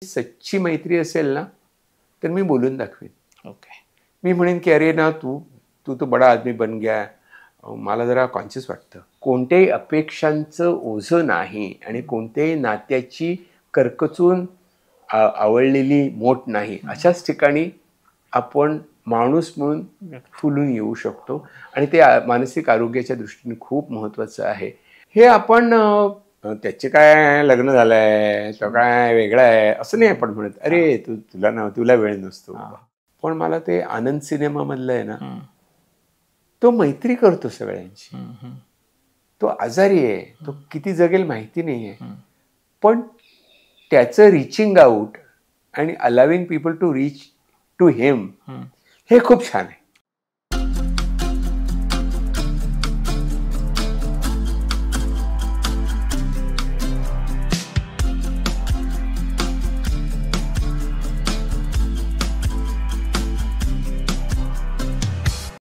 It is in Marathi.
सच्ची मैत्री असेल ना तर मी बोलून दाखवेन. ओके. मी म्हणेन की अरे ना तू तू तो बडा आदमी बन गया. मला जरा कॉन्शियस वाटतं. कोणत्याही अपेक्षांचं ओझं नाही आणि कोणत्याही नात्याची करकचून आवडलेली मोठ नाही. अशाच ठिकाणी आपण माणूस म्हणून फुलून येऊ शकतो आणि ते मानसिक आरोग्याच्या दृष्टीने खूप महत्त्वाचं आहे. हे आपण त्याचे काय लग्न झालंय तो काय वेगळा आहे असं नाही आपण म्हणत. अरे तुला वेळ नसतो. पण मला ते आनंद सिनेमामधलं आहे ना, तो मैत्री करतो सगळ्यांची. तो आजारी आहे, तो किती जगेल माहिती नाही आहे, पण त्याचं रिचिंग आउट आणि allowing people to reach to him हे खूप छान आहे.